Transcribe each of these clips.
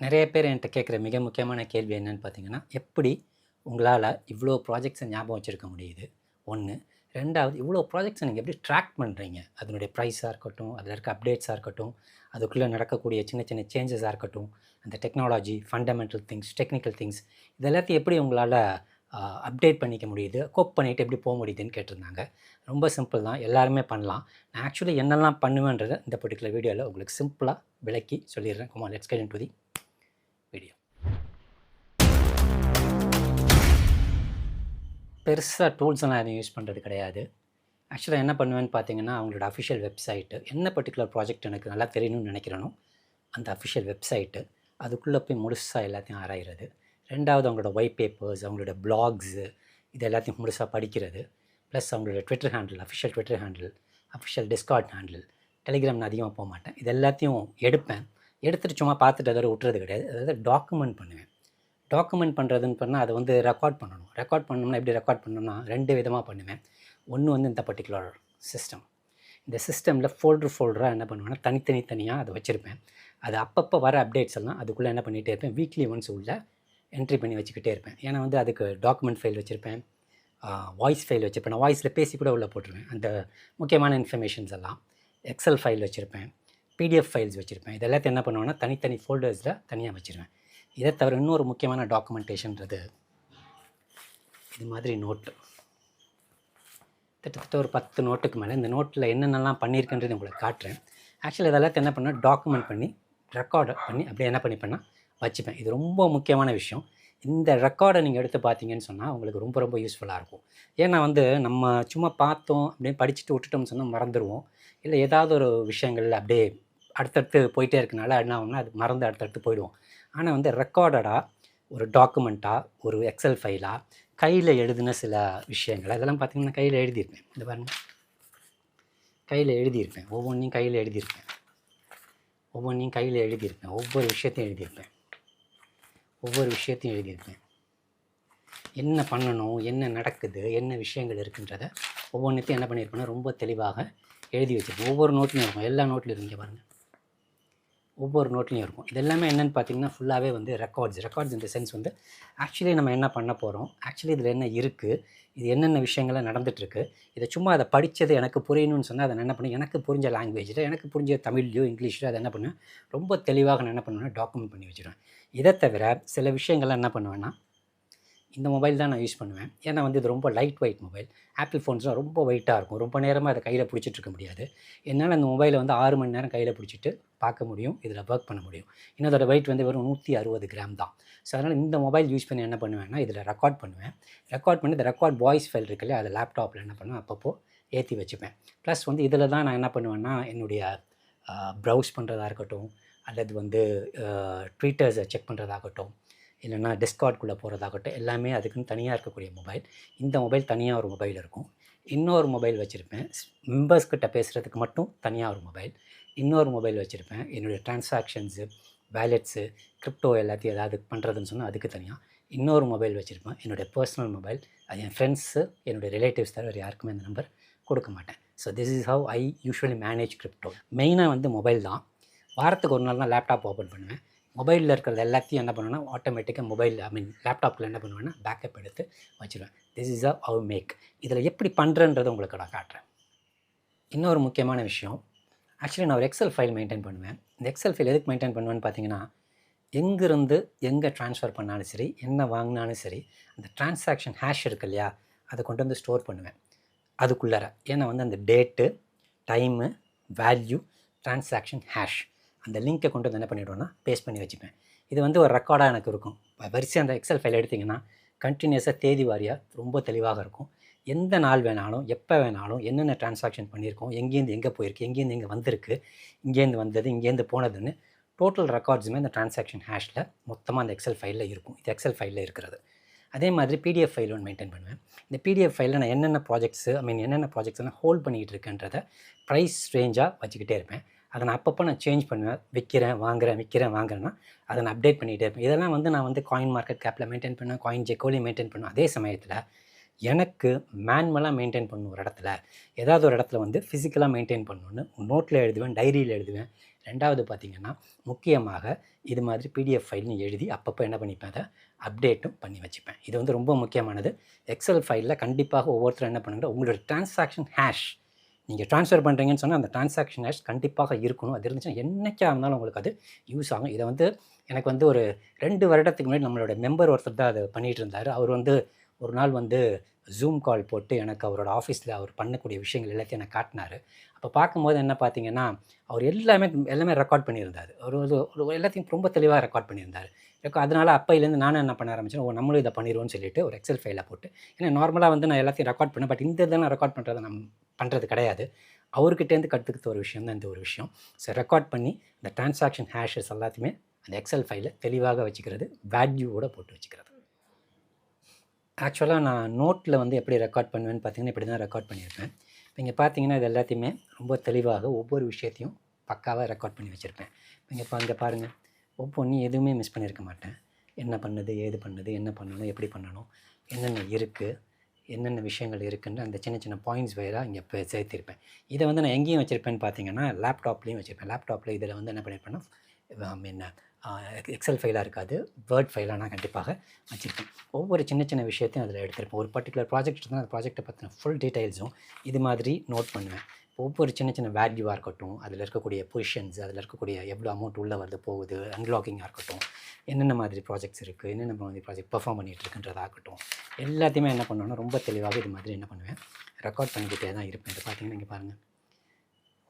நிறைய பேர் என்கிட்ட கேட்குற மிக முக்கியமான கேள்வி என்னன்னு பார்த்தீங்கன்னா, எப்படி உங்களால் இவ்வளோ ப்ராஜெக்ட்ஸை ஞாபகம் வச்சுருக்க முடியுது? 1. 2வது இவ்வளோ ப்ராஜெக்ட்ஸை நீங்கள் எப்படி ட்ராக் பண்ணுறீங்க? அதனுடைய ப்ரைஸாக இருக்கட்டும், அதில் இருக்க அப்டேட்ஸாக இருக்கட்டும், அதுக்குள்ளே நடக்கக்கூடிய சின்ன சின்ன சேஞ்சஸாக இருக்கட்டும், அந்த technology, fundamental things, technical things இது எல்லாத்தையும் எப்படி உங்களால் அப்டேட் பண்ணிக்க முடியுது? கோப் பண்ணிட்டு எப்படி போக முடியுதுன்னு கேட்டிருந்தாங்க. ரொம்ப சிம்பிள் தான். எல்லாருமே பண்ணலாம். நான் ஆக்சுவலி என்னெல்லாம் பண்ணுவேன்றதை இந்த பர்ட்டிகுலர் வீடியோவில் உங்களுக்கு சிம்பிளாக விளக்கி சொல்லிடுறேன். Come on, let's get into the video. பெருசாக டூல்ஸ்லாம் எதுவும் யூஸ் பண்ணுறது கிடையாது. ஆக்சுவலாக என்ன பண்ணுவேன்னு பார்த்தீங்கன்னா, அவங்களோட அஃபிஷியல் வெப்சைட்டு, என்ன பர்ட்டிகுலர் ப்ராஜெக்ட் எனக்கு நல்லா தெரியணும்னு நினைக்கிறேனோ அந்த அஃபிஷியல் வெப்சைட்டு, அதுக்குள்ளே போய் முழுசாக எல்லாத்தையும் ஆராயிறது. 2வது அவங்களோட ஒயிட் பேப்பர்ஸ், அவங்களோட பிளாக்ஸு, இது எல்லாத்தையும் முழுசாக படிக்கிறது. ப்ளஸ் அவங்களோட Twitter handle, official Twitter handle, official Discord handle, Telegram நான் அதிகமாக போக மாட்டேன். இது எல்லாத்தையும் எடுப்பேன். எடுத்துகிட்டு சும்மா பார்த்துட்டு அதோட விட்டுறது கிடையாது. அதாவது டாக்குமெண்ட் பண்ணுவேன். டாக்குமெண்ட் பண்ணுறதுன்னு பண்ணால் அதை வந்து ரெக்கார்ட் பண்ணணும். ரெக்கார்ட் பண்ணணும்னா எப்படி ரெக்கார்ட் பண்ணணும்னா 2 விதமாக பண்ணுவேன். ஒன்று வந்து இந்த பர்ட்டிகுலர் சிஸ்டம். இந்த சிஸ்டமில் ஃபோல்டராக என்ன பண்ணுவேன்னா தனியாக அதை வச்சுருப்பேன். அது அப்பப்போ வர அப்டேட்ஸ் எல்லாம் அதுக்குள்ளே என்ன பண்ணிகிட்டே இருப்பேன், வீக்லி ஒன்ஸ் உள்ள என்ட்ரி பண்ணி வச்சுக்கிட்டே இருப்பேன். ஏன்னா வந்து அதுக்கு டாக்குமெண்ட் ஃபைல் வச்சுருப்பேன், வாய்ஸ் ஃபைல் வச்சுருப்பேன். நான் வாய்ஸில் பேசி கூட உள்ளே போட்டுருவேன் அந்த முக்கியமான இன்ஃபர்மேஷன்ஸ் எல்லாம். எக்ஸல் ஃபைல் வச்சுருப்பேன், பிடிஎஃப் ஃபைல்ஸ் வச்சுருப்பேன். இது எல்லாத்தையும் என்ன பண்ணுவேன்னா தனி ஃபோல்டர்ஸில் தனியாக வச்சுருவேன். இதை தவிர இன்னொரு முக்கியமான டாக்குமெண்டேஷன்றது இது மாதிரி நோட்டு. கிட்டத்தட்ட ஒரு 10 நோட்டுக்கு மேலே. இந்த நோட்டில் என்னென்னலாம் பண்ணியிருக்கேன்றது உங்களுக்கு காட்டுறேன். ஆக்சுவலி இதெல்லாம் என்ன பண்ணால் டாக்குமெண்ட் பண்ணி ரெக்கார்டு பண்ணி அப்படியே என்ன பண்ணிப்பேன்னா வச்சுப்பேன். இது ரொம்ப முக்கியமான விஷயம். இந்த ரெக்கார்டை நீங்கள் எடுத்து பார்த்தீங்கன்னு சொன்னால் உங்களுக்கு ரொம்ப ரொம்ப யூஸ்ஃபுல்லாக இருக்கும். ஏன்னா வந்து நம்ம சும்மா பார்த்தோம் அப்படின்னு படிச்சுட்டு விட்டுட்டோம்னு சொன்னால் மறந்துடுவோம். இல்லை ஏதாவது ஒரு விஷயங்கள் அப்படியே அடுத்தடுத்து போயிட்டே இருக்கனால என்ன ஆகும்னா அது மறந்து அடுத்தடுத்து போயிடுவோம். ஆனால் வந்து ரெக்கார்டடாக ஒரு டாக்குமெண்ட்டாக, ஒரு எக்ஸல் ஃபைலாக, கையில் எழுதின சில விஷயங்கள் அதெல்லாம் பார்த்திங்கன்னா கையில் எழுதியிருப்பேன். இந்த பாருங்கள், கையில் எழுதியிருப்பேன். ஒவ்வொன்றையும் கையில் எழுதியிருப்பேன். ஒவ்வொரு விஷயத்தையும் எழுதியிருப்பேன். என்ன பண்ணணும், என்ன நடக்குது, என்ன விஷயங்கள் இருக்குன்றதை ஒவ்வொன்றுத்தையும் என்ன பண்ணியிருப்பேன்னா ரொம்ப தெளிவாக எழுதி வச்சுருப்பேன். ஒவ்வொரு நோட்லையும் இருக்கும். எல்லா நோட்லையும் இருக்கும். இங்கே பாருங்கள், ஒவ்வொரு நோட்லையும் இருக்கும். இது எல்லாமே என்னென்னு பார்த்தீங்கன்னா ஃபுல்லாகவே வந்து ரெக்கார்ட்ஸ் இந்த சென்ஸ் வந்து ஆக்சுவலி நம்ம என்ன பண்ண போகிறோம், ஆக்சுவலி இதில் என்ன இருக்குது, இது என்னென்ன விஷயங்கள்லாம் நடந்துகிட்ருக்கு, இதை சும்மா அதை படித்தது எனக்கு புரியணும்னு சொன்னால் அதை என்ன பண்ணேன், எனக்கு புரிஞ்ச லாங்குவேஜில், எனக்கு புரிஞ்ச தமிழ்லையோ இங்கிலீஷில் அதை என்ன பண்ணுவேன், ரொம்ப தெளிவாக நான் என்ன பண்ணுவேன்னா டாக்குமெண்ட் பண்ணி வச்சுருவேன். இதை தவிர சில விஷயங்கள்லாம் என்ன பண்ணுவேன்னா, இந்த மொபைல் தான் நான் யூஸ் பண்ணுவேன். ஏன்னா வந்து இது ரொம்ப லைட் வெயிட் மொபைல். ஆப்பிள் ஃபோன்ஸ்லாம் ரொம்ப வெயிட்டாக இருக்கும். ரொம்ப நேரமாக அதை கையில் பிடிச்சிட்டு இருக்க முடியாது. என்னால் அந்த மொபைலை வந்து 6 மணி நேரம் கையில் பிடிச்சிட்டு பார்க்க முடியும், இதில் ஒர்க் பண்ண முடியும். இன்னும் அதோட வெயிட் வந்து வெறும் 160 கிராம் தான். ஸோ அதனால் இந்த மொபைல் யூஸ் பண்ணி என்ன பண்ணுவேன்னா இதில் ரெக்கார்ட் பண்ணி இந்த ரெக்கார்ட் வாய்ஸ் ஃபைல் இருக்குல்ல, அதை லேப்டாப்பில் என்ன பண்ணுவேன் அப்பப்போ ஏற்றி வச்சுப்பேன். ப்ளஸ் வந்து இதில் தான் நான் என்ன பண்ணுவேன்னா என்னுடைய ப்ரௌஸ் பண்ணுறதா இருக்கட்டும், அல்லது வந்து ட்விட்டர்ஸை செக் பண்ணுறதாகட்டும், இல்லைன்னா டிஸ்கார்ட்குள்ளே போகிறதாகட்டும், எல்லாமே அதுக்குன்னு தனியாக இருக்கக்கூடிய மொபைல். இந்த மொபைல் தனியாக ஒரு மொபைல் இருக்கும். இன்னொரு மொபைல் வச்சுருப்பேன் மெம்பர்ஸ்கிட்ட பேசுகிறதுக்கு மட்டும் தனியாக ஒரு மொபைல். இன்னொரு மொபைல் வச்சுருப்பேன் என்னுடைய ட்ரான்சாக்ஷன்ஸு, வேலெட்ஸு, கிரிப்டோ எல்லாத்தையும் ஏதாவது பண்ணுறதுன்னு சொன்னால் அதுக்கு தனியாக இன்னொரு மொபைல் வச்சுருப்பேன். என்னுடைய பர்சனல் மொபைல். அது என் ஃப்ரெண்ட்ஸு, என்னுடைய ரிலேட்டிவ்ஸ் தவிர வேறு யாருக்குமே அந்த நம்பர் கொடுக்க மாட்டேன். So this is have I usually manage crypto. மெயினாக வந்து மொபைல் தான். வாரத்துக்கு ஒரு நாள் தான் லேப்டாப் ஓப்பன் பண்ணுவேன். மொபைலில் இருக்கிறது எல்லாத்தையும் என்ன பண்ணுவேன்னா ஆட்டோமேட்டிக்காக லேப்டாப்பில் என்ன பண்ணுவேன்னா பேக்கப் எடுத்து வச்சுருவேன். This is how make. இதில் எப்படி பண்ணுறேன்றதை உங்களுக்கு நான் காட்டுறேன். இன்னொரு முக்கியமான விஷயம், ஆக்சுவலி நான் ஒரு எக்ஸல் ஃபைல் மெயின்டைன் பண்ணுவேன். இந்த எக்ஸல் ஃபைல் எதுக்கு மெயின்டைன் பண்ணுவேன்னு பார்த்தீங்கன்னா, எங்கேருந்து எங்கே ட்ரான்ஸ்ஃபர் பண்ணாலும் சரி, என்ன வாங்கினாலும் சரி, அந்த ட்ரான்சாக்ஷன் ஹேஷ் இருக்கு இல்லையா, அதை கொண்டு வந்து ஸ்டோர் பண்ணுவேன் அதுக்குள்ளார. ஏன்னா வந்து அந்த date, time, value, transaction hash, அந்த லிங்க்கை கொண்டு வந்து என்ன பண்ணிவிடுவேன்னா பேஸ்ட் பண்ணி வச்சுப்பேன். இது வந்து ஒரு ரெக்கார்டாக எனக்கு இருக்கும். வரிசை அந்த எக்ஸல் ஃபைல் எடுத்திங்கன்னா கண்டினியூஸாக தேதி வாரியாக ரொம்ப தெளிவாக இருக்கும். எந்த நாள் வேணாலும், எப்போ வேணாலும், என்னென்ன ட்ரான்சாக்ஷன் பண்ணியிருக்கோம், எங்கேருந்து எங்கே போயிருக்கு, எங்கேருந்து எங்கே வந்திருக்கு, இங்கேருந்து வந்தது, இங்கேருந்து போனதுன்னு டோட்டல் ரெக்கார்ட்ஸுமே அந்த ட்ரான்சாக்ஷன் ஹேஷில் மொத்தமாக அந்த எக்ஸல் ஃபைலில் இருக்கும். இது எக்ஸல் ஃபைலில் இருக்கிறது. அதே மாதிரி பிடிஎஃப் ஃபைல் ஒன்று மெயின்டைன் பண்ணுவேன். இந்த பிடிஎஃப் ஃபைலில் நான் என்னென்ன ப்ராஜெக்ட்ஸ்லாம் ஹோல்ட் பண்ணிகிட்டு இருக்கேன்றதை ப்ரைஸ் ரேஞ்சாக வச்சுக்கிட்டே இருப்பேன். அதை நான் அப்பப்போ சேஞ்ச் பண்ணுவேன். விற்கிறேன் வாங்குறேன்னா அதை நான் அப்டேட் பண்ணிகிட்டே இருப்பேன். இதெல்லாம் வந்து நான் வந்து காயின் மார்க்கெட் கேப்பில் மெயின்டைன் பண்ணுவேன், காயின் ஜெக்கோலையும் மெயின்டைன் பண்ணுவேன். அதே சமயத்தில் எனக்கு மேனுவலாக மெயின்டைன் பண்ணணும் ஒரு இடத்துல, ஏதாவது ஒரு இடத்துல வந்து ஃபிசிக்கலாக மெயின்டைன் பண்ணணுன்னு நோட்டில் எழுதுவேன், டைரியில் எழுதுவேன். 2வது பார்த்திங்கன்னா முக்கியமாக இது மாதிரி பிடிஎஃப் ஃபைல்னு எழுதி அப்பப்போ என்ன பண்ணிப்பேன், அதை அப்டேட்டும் பண்ணி வச்சுப்பேன். இது வந்து ரொம்ப முக்கியமானது. எக்ஸல் ஃபைலில் கண்டிப்பாக ஒவ்வொருத்தரும் என்ன பண்ணுங்கள், உங்களோட டிரான்சாக்ஷன் ஹேஷ் நீங்கள் ட்ரான்ஸ்ஃபர் பண்ணுறீங்கன்னு சொன்னால் அந்த டிரான்சாக்ஷன் ஹேஷ் கண்டிப்பாக இருக்கணும். அது இருந்துச்சுன்னா என்றைக்காக இருந்தாலும் உங்களுக்கு அது யூஸ் ஆகும். இதை வந்து எனக்கு வந்து ஒரு 2 வருடத்துக்கு முன்னாடி நம்மளோட மெம்பர் ஒருத்தர் தான் அதை பண்ணிகிட்டு இருந்தார். அவர் வந்து ஒரு நாள் வந்து ஜூம் கால் போட்டு எனக்கு அவரோட ஆஃபீஸில் அவர் பண்ணக்கூடிய விஷயங்கள் எல்லாத்தையும் எனக்கு காட்டினார். அப்போ பார்க்கும்போது என்ன பார்த்தீங்கன்னா, அவர் எல்லாமே ரெக்கார்ட் பண்ணியிருந்தார். ஒரு எல்லாத்தையும் ரொம்ப தெளிவாக ரெக்கார்ட் பண்ணியிருந்தார். அதனால் அப்போலேருந்து நானும் என்ன பண்ண ஆரம்பிச்சேன், நம்மளும் இதை பண்ணிடுவோம்னு சொல்லிட்டு ஒரு எக்ஸல் ஃபைலை போட்டு, ஏன்னா நார்மலாக வந்து நான் எல்லாத்தையும் ரெக்கார்ட் பண்ணேன். பட் இந்த இதெல்லாம் ரெக்கார்ட் பண்ணுறதை நான் பண்ணுறது கிடையாது. அவர்கிட்டேருந்து கற்றுக்கிட்ட ஒரு விஷயம் தான் இந்த ஒரு விஷயம். ஸோ ரெக்கார்ட் பண்ணி இந்த டிரான்சாக்ஷன் ஹேஷஸ் எல்லாத்தையுமே அந்த எக்ஸல் ஃபைலை தெளிவாக வச்சுக்கிறது, வேல்யூவோடு போட்டு வச்சுக்கிறது. ஆக்சுவலாக நான் நோட்டில் வந்து எப்படி ரெக்கார்ட் பண்ணுவேன்னு பார்த்தீங்கன்னா, இப்படி தான் ரெக்கார்ட் பண்ணியிருப்பேன். இப்போ இங்கே பார்த்தீங்கன்னா இது எல்லாத்தையுமே ரொம்ப தெளிவாக ஒவ்வொரு விஷயத்தையும் பக்காவாக ரெக்கார்ட் பண்ணி வச்சுருப்பேன். இங்கே பாருங்கள், ஒவ்வொன்றையும் எதுவுமே மிஸ் பண்ணியிருக்க மாட்டேன். என்ன பண்ணுது, ஏது பண்ணுது, என்ன பண்ணணும், எப்படி பண்ணணும், என்னென்ன இருக்குது, என்னென்ன விஷயங்கள் இருக்குன்னு அந்த சின்ன சின்ன பாயிண்ட்ஸ் வயலாக இங்கே இப்போ சேர்த்திருப்பேன். இதை வந்து நான் எங்கேயும் வச்சுருப்பேன்னு பார்த்தீங்கன்னா லேப்டாப்லேயும் வச்சுருப்பேன். லேப்டாப்பில் இதில் வந்து என்ன பண்ணியிருப்பேன்னா, என்ன எக்ஸல் ஃபைலாக இருக்காது, வேர்ட் ஃபைலாக நான் கண்டிப்பாக வச்சுருப்பேன். ஒவ்வொரு சின்ன சின்ன விஷயத்தையும் அதில் எடுத்திருப்பேன். ஒரு பர்டிகுலர் ப்ராஜெக்ட் இருந்தால் அந்த ப்ராஜெக்ட்டை பற்றின ஃபுல் டீட்டெயில்ஸும் இது மாதிரி நோட் பண்ணுவேன். ஒவ்வொரு சின்ன சின்ன வேல்யூவாக இருக்கட்டும், அதில் இருக்கக்கூடிய பொசிஷன்ஸ், அதில் இருக்கக்கூடிய எவ்வளோ அமௌண்ட் உள்ளே வருது போகுது, அன்லாக்கிங்காக இருக்கட்டும், என்னென்ன மாதிரி ப்ராஜெக்ட்ஸ் இருக்குது, என்னென்ன மாதிரி ப்ராஜெக்ட் பெர்ஃபார்ம் பண்ணிகிட்ருக்குன்றதாகட்டும், எல்லாத்தையுமே என்ன பண்ணுவேன்னா ரொம்ப தெளிவாக இது மாதிரி என்ன பண்ணுவேன், ரெக்கார்ட் பண்ணிக்கிட்டே தான் இருப்பேன். இது பார்த்தீங்கன்னா இங்கே பாருங்கள்,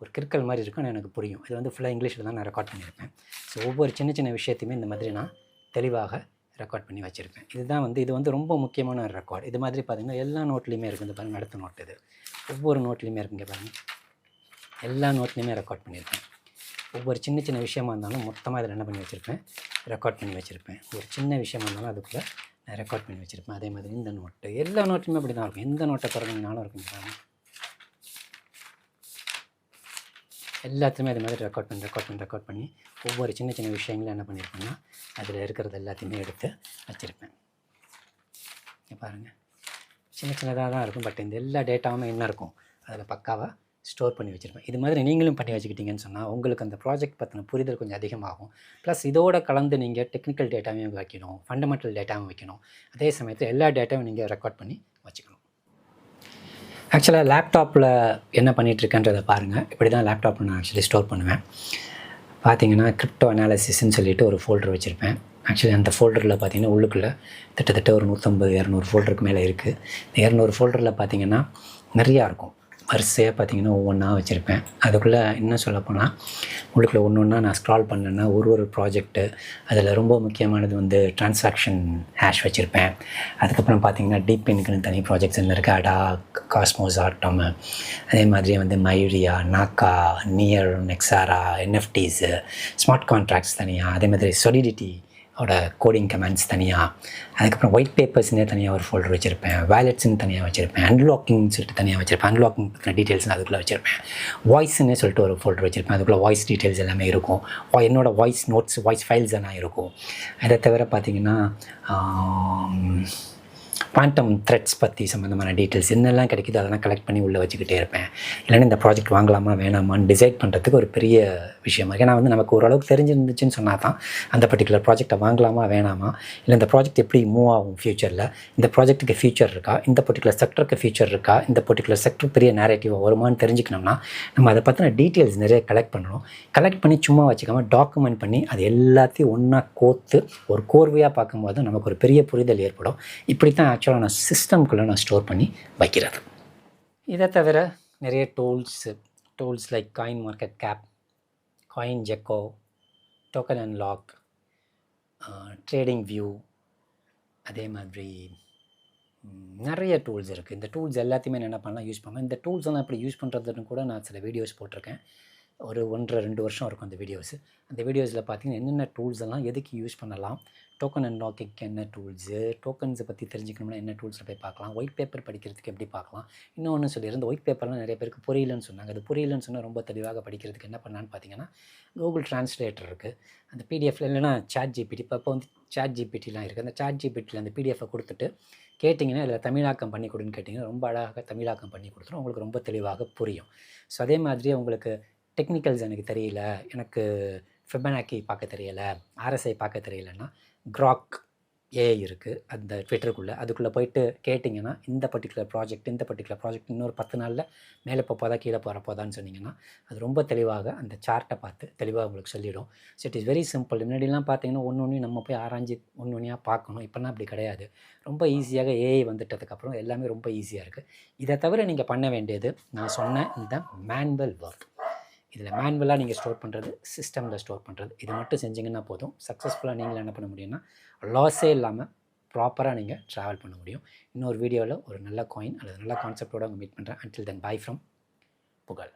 ஒரு கிறுக்கல் மாதிரி இருக்குன்னு எனக்கு புரியும். இது வந்து ஃபுல்லாக இங்கிலீஷில் தான் நான் ரெக்கார்ட் பண்ணியிருப்பேன். ஸோ ஒவ்வொரு சின்ன சின்ன விஷயத்தையுமே இந்த மாதிரி நான் தெளிவாக ரெக்கார்ட் பண்ணி வச்சுருப்பேன். இது வந்து ரொம்ப முக்கியமான ஒரு ரெக்கார்ட். இது மாதிரி பார்த்திங்கன்னா எல்லா நோட்லேயுமே இருக்குது. இந்த பாருங்கள், அடுத்த நோட் இது ஒவ்வொரு நோட்லேயுமே இருக்குங்க பாருங்கள், எல்லா நோட்லேயுமே ரெக்கார்ட் பண்ணியிருப்பேன். ஒவ்வொரு சின்ன சின்ன விஷயமா இருந்தாலும் மொத்தமாக இதில் என்ன பண்ணி வச்சுருப்பேன், ரெக்கார்ட் பண்ணி வச்சுருப்பேன். ஒரு சின்ன விஷயமா இருந்தாலும் அதுக்குள்ளே நான் ரெக்கார்ட் பண்ணி வச்சுருப்பேன். அதே மாதிரி இந்த நோட்டு, எல்லா நோட்லையுமே அப்படி தான் இருக்கும். எந்த நோட்டை திறந்தீங்கனாலும் இருக்குங்க பாருங்கள், எல்லாத்தையுமே அது மாதிரி ரெக்கார்ட் பண்ணி ஒவ்வொரு சின்ன சின்ன விஷயங்களும் என்ன பண்ணியிருப்பேன்னா அதில் இருக்கிறது எல்லாத்தையுமே எடுத்து வச்சுருப்பேன். பாருங்கள், சின்ன சின்னதாக தான் இருக்கும். பட் இந்த எல்லா டேட்டாவுமே என்ன இருக்கும், அதில் பக்காவாக ஸ்டோர் பண்ணி வச்சுருப்பேன். இது மாதிரி நீங்களும் பண்ணி வச்சுக்கிட்டீங்கன்னு சொன்னால் உங்களுக்கு அந்த ப்ராஜெக்ட் பற்றின புரிதல் கொஞ்சம் அதிகமாகும். ப்ளஸ் இதோட கலந்து நீங்கள் டெக்னிக்கல் டேட்டாவையும் வைக்கணும், ஃபண்டமெண்டல் டேட்டாவும் வைக்கணும். அதே சமயத்தில் எல்லா டேட்டாவும் நீங்கள் ரெக்கார்ட் பண்ணி வச்சுக்கணும். ஆக்சுவலாக லேப்டாப்பில் என்ன பண்ணிகிட்ருக்கேன்றதை பாருங்கள். இப்படி தான் லேப்டாப்பில் நான் ஆக்சுவலி ஸ்டோர் பண்ணுவேன். பார்த்தீங்கன்னா கிரிப்டோ அனாலிசிஸ்ன்னு சொல்லிட்டு ஒரு ஃபோல்டர் வச்சுருப்பேன். ஆக்சுவலி அந்த ஃபோல்டரில் பார்த்தீங்கன்னா உள்ளுக்குள்ளே கிட்டத்தட்ட ஒரு 150-200 ஃபோல்டருக்கு மேலே இருக்குது. இந்த 200 ஃபோல்டரில் பார்த்தீங்கன்னா நிறையா இருக்கும். வரிசையாக பார்த்தீங்கன்னா ஒவ்வொன்றா வச்சுருப்பேன். அதுக்குள்ளே இன்னும் சொல்லப்போனால் உள்ளுக்குள்ளே ஒன்று ஒன்றா நான் ஸ்க்ரால் பண்ணேன்னா ஒரு ப்ராஜெக்ட்டு, அதில் ரொம்ப முக்கியமானது வந்து டிரான்சாக்ஷன் ஹேஷ் வச்சுருப்பேன். அதுக்கப்புறம் பார்த்தீங்கன்னா டீப்பின்க்குன்னு தனி ப்ராஜெக்ட்ஸ் இருக்குது, அடா, காஸ்மோஸ், ஆட்டம், அதே மாதிரியே வந்து மைரியா, நாக்கா, நியர், நெக்ஸாரா, என்எஃப்டிஸு, ஸ்மார்ட் கான்ட்ராக்ட்ஸ் தனியாக, அதே மாதிரி சொலிடிட்டி ஓட கோடிங் கமெண்ட்ஸ் தனியாக, அதுக்கப்புறம் ஒயிட் பேப்பர்ஸ்னே தனியாக ஒரு ஃபோல்டர் வச்சுருப்பேன், வேலட்ஸ்ன்னு தனியாக வச்சுருப்பேன், அன்லாக்கிங்னு சொல்லிட்டு தனியாக வச்சுருப்பேன், அன்லாக்கிங் பற்றின டீட்டெயில்ஸ் அதுக்குள்ளே வச்சுருப்பேன், வாய்ஸ்ன்னே சொல்லிட்டு ஒரு ஃபோல்டர் வச்சுருப்பேன், அதுக்குள்ளே வாய்ஸ் டீட்டெயில்ஸ் எல்லாமே இருக்கும், என்னோடய வாய்ஸ் நோட்ஸ், வாய்ஸ் ஃபைல்ஸ் எல்லாம் இருக்கும். அதை தவிர பார்த்திங்கன்னா குவாண்டம் த்ரெட்ஸ் பற்றி சம்மந்தமான டீட்டெயில்ஸ் என்னெல்லாம் கிடைக்குது அதெல்லாம் கலெக்ட் பண்ணி உள்ளே வச்சுக்கிட்டே இருப்பேன். இல்லைன்னா இந்த ப்ராஜெக்ட் வாங்கலாமா வேணாமான்னு டிசைட் பண்ணுறதுக்கு ஒரு பெரிய விஷயமா இருக்குது. ஏன்னா வந்து நமக்கு ஓரளவுக்கு தெரிஞ்சிருந்துச்சுன்னு சொன்னால் தான் அந்த பர்டிகுலர் ப்ராஜெக்டை வாங்கலாமா வேணாமா, இல்லை இந்த ப்ராஜெக்ட் எப்படி மூவ் ஆகும் ஃப்யூச்சரில், இந்த ப்ராஜெக்ட்டுக்கு ஃபியூச்சர் இருக்கா, இந்த பர்டிகுலர் செக்டருக்கு ஃபியூச்சர் இருக்கா, இந்த பர்டிகுலர் செக்டர் பெரிய நேரேட்டிவாக வருமானு தெரிஞ்சுக்கணும்னா நம்ம அதை பற்றின டீட்டெயில்ஸ் நிறைய கலெக்ட் பண்ணணும். கலெக்ட் பண்ணி சும்மா வச்சுக்காமல் டாக்குமெண்ட் பண்ணி அது எல்லாத்தையும் ஒன்றா கோர்த்து ஒரு கோர்வையாக பார்க்கும்போது நமக்கு ஒரு பெரிய புரிதல் ஏற்படும். இப்படி தான் ஆக்சுவலாக நான் சிஸ்டம்குள்ளே நான் ஸ்டோர் பண்ணி வைக்கிறது. இதை தவிர நிறைய tools like coin market cap, coin gecko, token unlock, trading view, அதே மாதிரி நிறைய டூல்ஸ் இருக்குது. இந்த டூல்ஸ் எல்லாத்தையுமே என்ன பண்ணலாம், யூஸ் பண்ணலாம். இந்த டூல்ஸ் எல்லாம் எப்படி யூஸ் பண்ணுறதுன்னு கூட நான் சில வீடியோஸ் போட்டிருக்கேன். ஒரு 1.5-2 வருஷம் இருக்கும் அந்த வீடியோஸு. அந்த வீடியோஸில் பார்த்தீங்கன்னா என்னென்ன டூல்ஸ் எல்லாம் எதுக்கு யூஸ் பண்ணலாம், டோக்கன் அன்லாக்கிங்க்கு என்ன டூல்ஸு, டோக்கன்ஸை பற்றி தெரிஞ்சுக்கணும்னா என்ன டூல்ஸில் போய் பார்க்கலாம், ஒயிட் பேப்பர் படிக்கிறதுக்கு எப்படி பார்க்கலாம். இன்னொன்று சொல்லியிருந்த ஒயிட் பேப்பர்லாம் நிறைய பேருக்கு புரியலன்னு சொன்னாங்க. அது புரியலன்னு சொன்னால் ரொம்ப தெளிவாக படிக்கிறதுக்கு என்ன பண்ணலான்னு பார்த்தீங்கன்னா கூகுள் டிரான்ஸ்லேட்டர் இருக்குது. அந்த பிடிஎஃப்ல இல்லைன்னா சாட் ஜிபிடி, இப்போ வந்து சாட் ஜிபிடிலாம் இருக்குது. அந்த சாட் ஜிபிடியில் அந்த பிடிஎஃபை கொடுத்துட்டு கேட்டிங்கன்னா இதில் தமிழாக்கம் பண்ணி கொடுன்னு கேட்டிங்கன்னா ரொம்ப அழகாக தமிழாக்கம் பண்ணி கொடுத்துரும். உங்களுக்கு ரொம்ப தெளிவாக புரியும். ஸோ அதே மாதிரியே உங்களுக்கு டெக்னிக்கல்ஸ் எனக்கு தெரியல, எனக்கு ஃபிபனாக்கி பார்க்க தெரியல, ஆர்எஸ்ஐ பார்க்க தெரியலன்னா கிராக் ஏஐ இருக்குது அந்த ட்விட்டருக்குள்ளே. அதுக்குள்ளே போயிட்டு கேட்டிங்கன்னா இந்த பர்டிகுலர் ப்ராஜெக்ட் இன்னொரு 10 நாளில் மேலே போதா கீழே போதான்னு சொன்னீங்கன்னா அது ரொம்ப தெளிவாக அந்த சார்ட்டை பார்த்து தெளிவாக உங்களுக்கு சொல்லிடும். So it is very simple. முன்னாடிலாம் பார்த்தீங்கன்னா ஒன்று நம்ம போய் ஆராய்ச்சி ஒன்று பார்க்கணும். இப்போலாம் அப்படி கிடையாது. ரொம்ப ஈஸியாக ஏஐ வந்துட்டதுக்கப்புறம் எல்லாமே ரொம்ப ஈஸியாக இருக்குது. இதை தவிர நீங்கள் பண்ண வேண்டியது நான் சொன்ன இந்த மேனுவல் ஒர்க். இதில் மேனுவலாக நீங்கள் ஸ்டோர் பண்ணுறது, சிஸ்டமில் ஸ்டோர் பண்ணுறது, இதை மட்டும் செஞ்சிங்கன்னா போதும். சக்ஸஸ்ஃபுல்லாக நீங்கள் என்ன பண்ண முடியும்னா லாஸே இல்லாமல் ப்ராப்பராக நீங்கள் ட்ராவல் பண்ண முடியும். இன்னொரு வீடியோவில் ஒரு நல்ல காயின் அல்லது நல்ல கான்செப்டோடு அவங்க மீட் பண்ணுறேன். அன்டில் தென் பை ஃப்ரம் புகழ்.